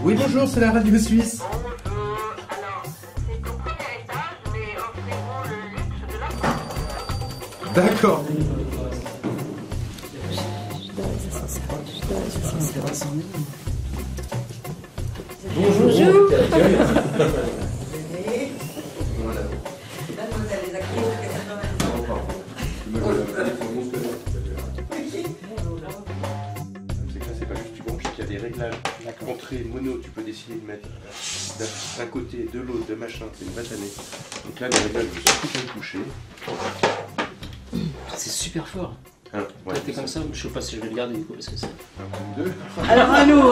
Oui, bonjour, c'est la radio suisse. Alors, c'est au premier étage, mais offrez-vous le luxe de la... D'accord. Bonjour. Voilà. Mademoiselle, les actrices de 80 ans. C'est que là, c'est pas juste tu branches, il y a des réglages. Entrée mono, tu peux décider de mettre d'un côté, de l'autre, de machin, c'est une vraie année. Donc là, les réglages, vous sont tout couchés. C'est super fort. Hein, ouais, T'es comme ça, je sais pas si je vais le garder du coup, parce que c'est... Un, deux. Alors à nous,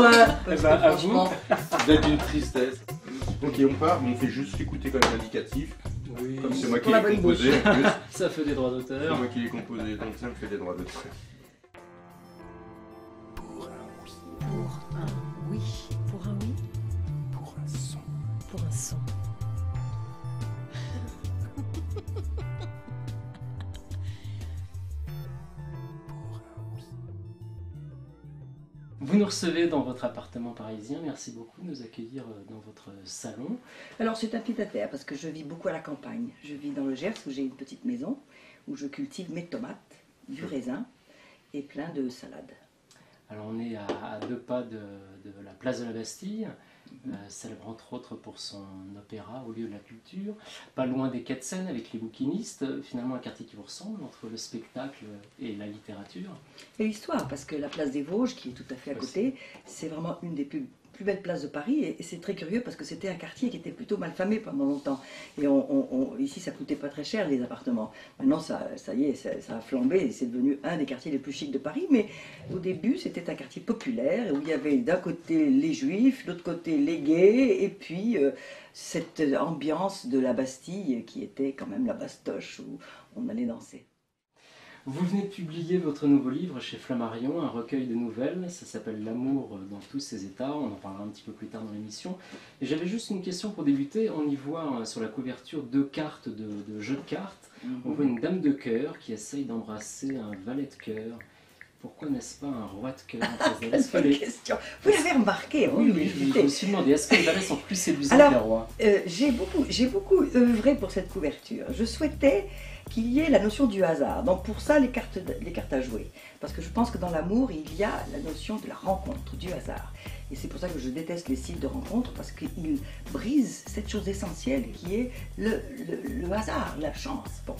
Eh ben, à vous. Vous êtes d'une tristesse. Ok, on part, mais on fait juste écouter quand même l'indicatif. Oui. Comme c'est moi qui Pour la l'ai bonne composé en plus. Ça fait des droits C'est d'auteur. moi qui l'ai composé, donc ça me fait des droits d'auteur. Pour un oui. Pour un oui. Pour un son. Pour un son. Vous nous recevez dans votre appartement parisien. Merci beaucoup de nous accueillir dans votre salon. Alors c'est un pied-à-terre parce que je vis beaucoup à la campagne. Je vis dans le Gers où j'ai une petite maison où je cultive mes tomates, du raisin et plein de salades. Alors on est à 2 pas de la place de la Bastille, célèbre entre autres pour son opéra au lieu de la culture, pas loin des quais de Seine avec les bouquinistes, finalement un quartier qui vous ressemble entre le spectacle et la littérature. Et l'histoire, parce que la place des Vosges, qui est tout à fait à côté, c'est vraiment une des plus belles places de Paris, et c'est très curieux parce que c'était un quartier qui était plutôt mal famé pendant longtemps. Et ici, ça coûtait pas très cher les appartements. Maintenant, ça y est, ça a flambé et c'est devenu un des quartiers les plus chics de Paris. Mais au début, c'était un quartier populaire où il y avait d'un côté les Juifs, de l'autre côté les gays, et puis cette ambiance de la Bastille qui était quand même la bastoche où on allait danser. Vous venez de publier votre nouveau livre chez Flammarion, un recueil de nouvelles, ça s'appelle L'amour dans tous ses états, on en parlera un petit peu plus tard dans l'émission. Et j'avais juste une question pour débuter, on y voit sur la couverture 2 cartes de jeu de cartes, on voit une dame de cœur qui essaye d'embrasser un valet de cœur. Pourquoi n'est-ce pas un roi de cœur en face d'elle? Bonne question. Vous l'avez remarqué, hein, Oui, je me suis demandé, est-ce que les valets sont plus séduisants Alors, que les rois? J'ai beaucoup œuvré pour cette couverture. Je souhaitais qu'il y ait la notion du hasard. Donc pour ça, les cartes à jouer. Parce que je pense que dans l'amour, il y a la notion de la rencontre, du hasard. Et c'est pour ça que je déteste les sites de rencontres, parce qu'ils brisent cette chose essentielle qui est le hasard, la chance. Bon.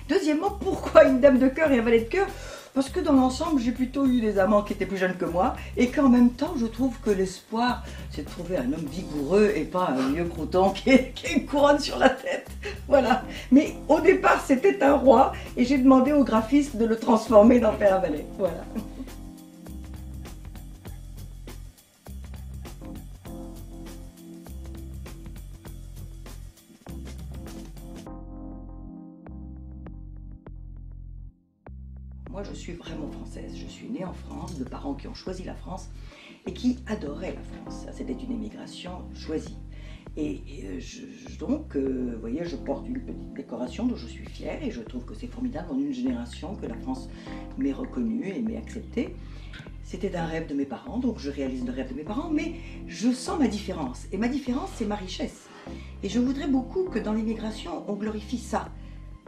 Deuxièmement, pourquoi une dame de cœur et un valet de cœur? Parce que dans l'ensemble, j'ai plutôt eu des amants qui étaient plus jeunes que moi, et qu'en même temps, je trouve que l'espoir, c'est de trouver un homme vigoureux et pas un vieux crouton qui a une couronne sur la tête. Voilà. Mais au départ, c'était un roi, et j'ai demandé au graphiste de le transformer dans faire un valet. Voilà. Moi, je suis vraiment française. Je suis née en France, de parents qui ont choisi la France et qui adoraient la France. C'était une émigration choisie. Et donc, vous voyez, je porte une petite décoration dont je suis fière et je trouve que c'est formidable en une génération que la France m'ait reconnue et m'ait acceptée. C'était un rêve de mes parents, donc je réalise le rêve de mes parents, mais je sens ma différence. Et ma différence, c'est ma richesse. Et je voudrais beaucoup que dans l'immigration, on glorifie ça.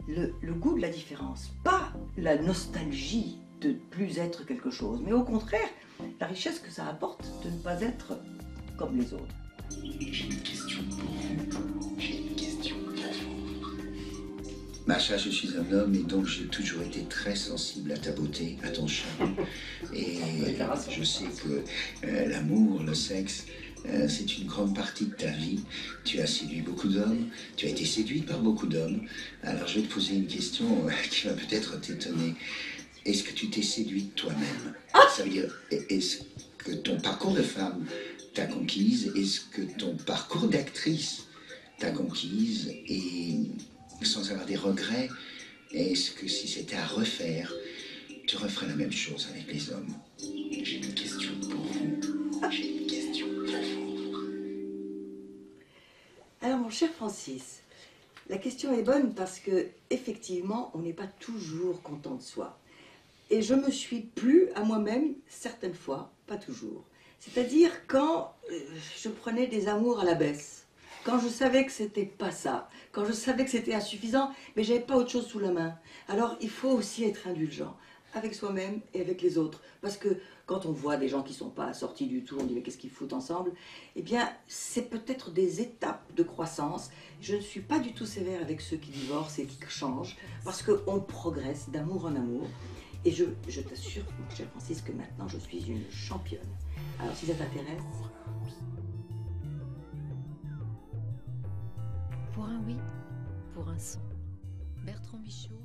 Le goût de la différence, pas la nostalgie de plus être quelque chose, mais au contraire, la richesse que ça apporte de ne pas être comme les autres. J'ai une question pour vous. J'ai une question pour vous. Macha, je suis un homme et donc j'ai toujours été très sensible à ta beauté, à ton charme. Et je sais que l'amour, le sexe, c'est une grande partie de ta vie. Tu as séduit beaucoup d'hommes, tu as été séduite par beaucoup d'hommes. Alors je vais te poser une question qui va peut-être t'étonner. Est-ce que tu t'es séduite toi-même? Ça veut dire, est-ce que ton parcours de femme t'a conquise? Est-ce que ton parcours d'actrice t'a conquise? Et sans avoir des regrets, est-ce que si c'était à refaire, tu referais la même chose avec les hommes? J'ai une question pour vous. J'ai une question pour vous. Alors mon cher Francis, la question est bonne parce que effectivement, on n'est pas toujours content de soi. Et je me suis plu à moi-même certaines fois, pas toujours. C'est-à-dire quand je prenais des amours à la baisse, quand je savais que c'était pas ça, quand je savais que c'était insuffisant, mais j'avais pas autre chose sous la main. Alors il faut aussi être indulgent avec soi-même et avec les autres. Parce que quand on voit des gens qui sont pas sortis du tout, on dit mais qu'est-ce qu'ils foutent ensemble? Eh bien, c'est peut-être des étapes de croissance. Je ne suis pas du tout sévère avec ceux qui divorcent et qui changent, parce qu'on progresse d'amour en amour. Et je t'assure, mon cher Francis, que maintenant je suis une championne. Alors si ça t'intéresse... Pour un oui, pour un son. Bertrand Michaud.